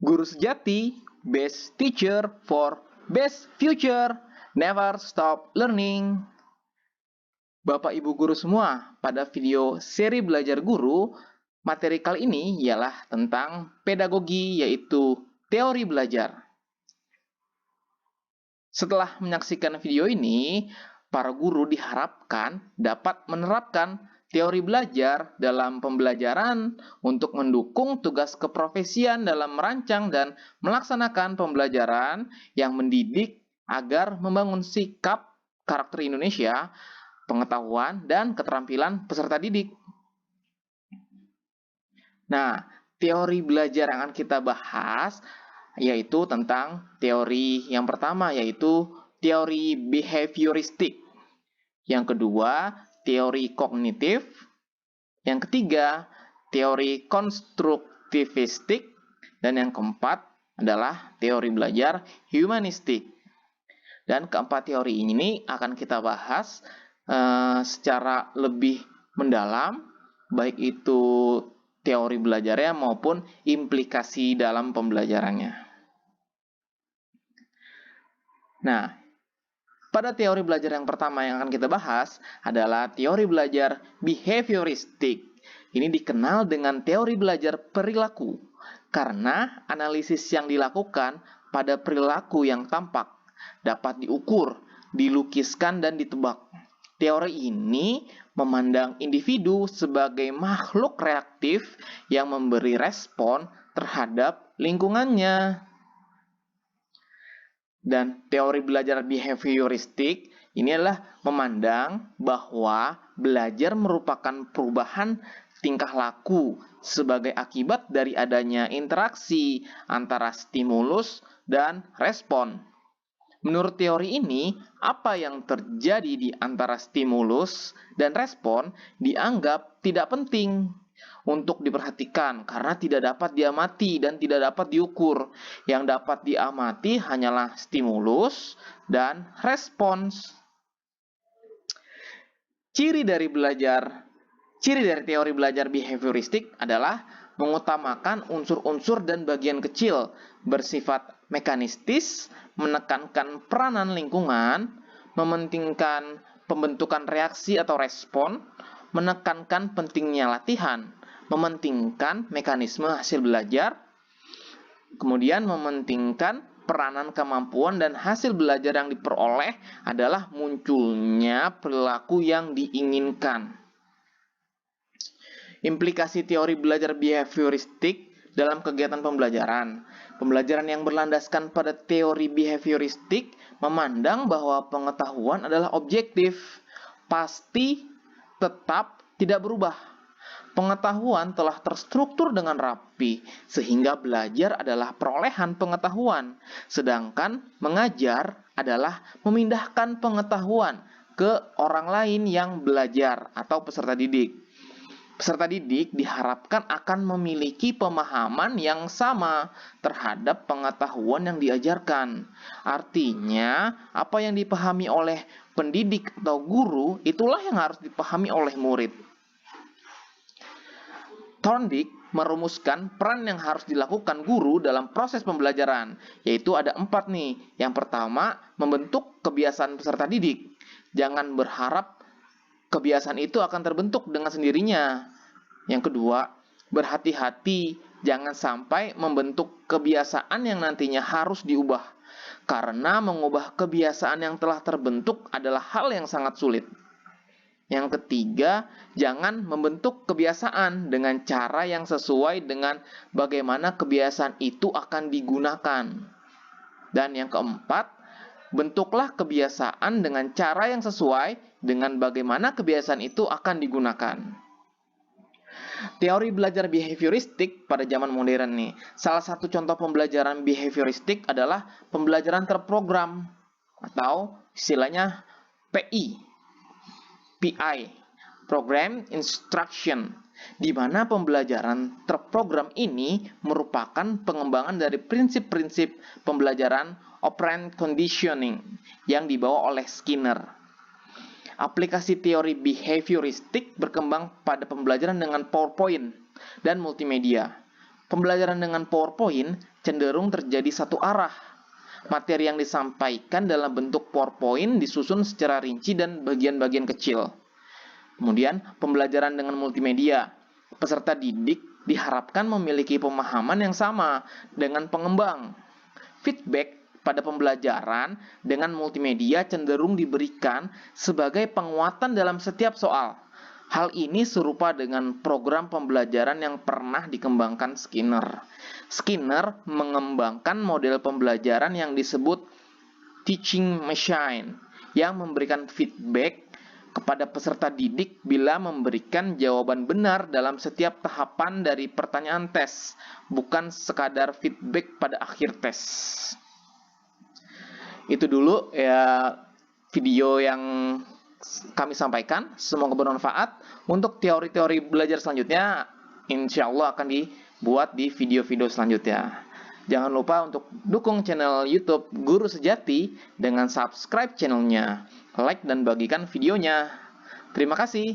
Guru sejati, best teacher for best future. Never stop learning. Bapak Ibu guru semua, pada video seri belajar guru, materi kali ini ialah tentang pedagogi, yaitu teori belajar. Setelah menyaksikan video ini, para guru diharapkan dapat menerapkan teori belajar dalam pembelajaran untuk mendukung tugas keprofesian dalam merancang dan melaksanakan pembelajaran yang mendidik agar membangun sikap karakter Indonesia, pengetahuan, dan keterampilan peserta didik. Nah, teori belajar yang akan kita bahas yaitu tentang teori yang pertama, yaitu teori behavioristik. Yang kedua, teori kognitif. Yang ketiga, teori konstruktivistik. Dan yang keempat adalah teori belajar humanistik. Dan keempat teori ini akan kita bahas secara lebih mendalam, baik itu teori belajarnya maupun implikasi dalam pembelajarannya. Nah, pada teori belajar yang pertama yang akan kita bahas adalah teori belajar behavioristik. Ini dikenal dengan teori belajar perilaku karena analisis yang dilakukan pada perilaku yang tampak dapat diukur, dilukiskan, dan ditebak. Teori ini memandang individu sebagai makhluk reaktif yang memberi respon terhadap lingkungannya. Dan teori belajar behavioristik ini adalah memandang bahwa belajar merupakan perubahan tingkah laku sebagai akibat dari adanya interaksi antara stimulus dan respon. Menurut teori ini, apa yang terjadi di antara stimulus dan respon dianggap tidak penting untuk diperhatikan karena tidak dapat diamati dan tidak dapat diukur. Yang dapat diamati hanyalah stimulus dan respons. Ciri dari teori belajar behavioristik adalah mengutamakan unsur-unsur dan bagian kecil, bersifat mekanistis, menekankan peranan lingkungan, mementingkan pembentukan reaksi atau respon, menekankan pentingnya latihan, mementingkan mekanisme hasil belajar, kemudian mementingkan peranan kemampuan dan hasil belajar yang diperoleh adalah munculnya perilaku yang diinginkan. Implikasi teori belajar behavioristik dalam kegiatan pembelajaran. Pembelajaran yang berlandaskan pada teori behavioristik memandang bahwa pengetahuan adalah objektif, pasti, tetap, tidak berubah. Pengetahuan telah terstruktur dengan rapi, sehingga belajar adalah perolehan pengetahuan, sedangkan mengajar adalah memindahkan pengetahuan ke orang lain yang belajar atau peserta didik. Peserta didik diharapkan akan memiliki pemahaman yang sama terhadap pengetahuan yang diajarkan. Artinya, apa yang dipahami oleh pendidik atau guru, itulah yang harus dipahami oleh murid. Thorndike merumuskan peran yang harus dilakukan guru dalam proses pembelajaran, yaitu ada 4 nih. Yang pertama, membentuk kebiasaan peserta didik. Jangan berharap kebiasaan itu akan terbentuk dengan sendirinya. Yang kedua, berhati-hati jangan sampai membentuk kebiasaan yang nantinya harus diubah, karena mengubah kebiasaan yang telah terbentuk adalah hal yang sangat sulit. Yang ketiga, jangan membentuk kebiasaan dengan cara yang sesuai dengan bagaimana kebiasaan itu akan digunakan. Dan yang keempat, bentuklah kebiasaan dengan cara yang sesuai dengan bagaimana kebiasaan itu akan digunakan. Teori belajar behavioristik pada zaman modern nih. Salah satu contoh pembelajaran behavioristik adalah pembelajaran terprogram atau istilahnya PI, Program Instruction, di mana pembelajaran terprogram ini merupakan pengembangan dari prinsip-prinsip pembelajaran operant conditioning yang dibawa oleh Skinner. Aplikasi teori behavioristik berkembang pada pembelajaran dengan PowerPoint dan multimedia. Pembelajaran dengan PowerPoint cenderung terjadi satu arah. Materi yang disampaikan dalam bentuk PowerPoint disusun secara rinci dan bagian-bagian kecil. Kemudian, pembelajaran dengan multimedia. Peserta didik diharapkan memiliki pemahaman yang sama dengan pengembang. Feedback pada pembelajaran dengan multimedia cenderung diberikan sebagai penguatan dalam setiap soal. Hal ini serupa dengan program pembelajaran yang pernah dikembangkan Skinner. Skinner mengembangkan model pembelajaran yang disebut teaching machine, yang memberikan feedback kepada peserta didik bila memberikan jawaban benar dalam setiap tahapan dari pertanyaan tes, bukan sekadar feedback pada akhir tes. Itu dulu ya video yang kami sampaikan, semoga bermanfaat. Untuk teori-teori belajar selanjutnya, insya Allah akan dibuat di video-video selanjutnya. Jangan lupa untuk dukung channel YouTube Guru Sejati dengan subscribe channelnya, like dan bagikan videonya. Terima kasih.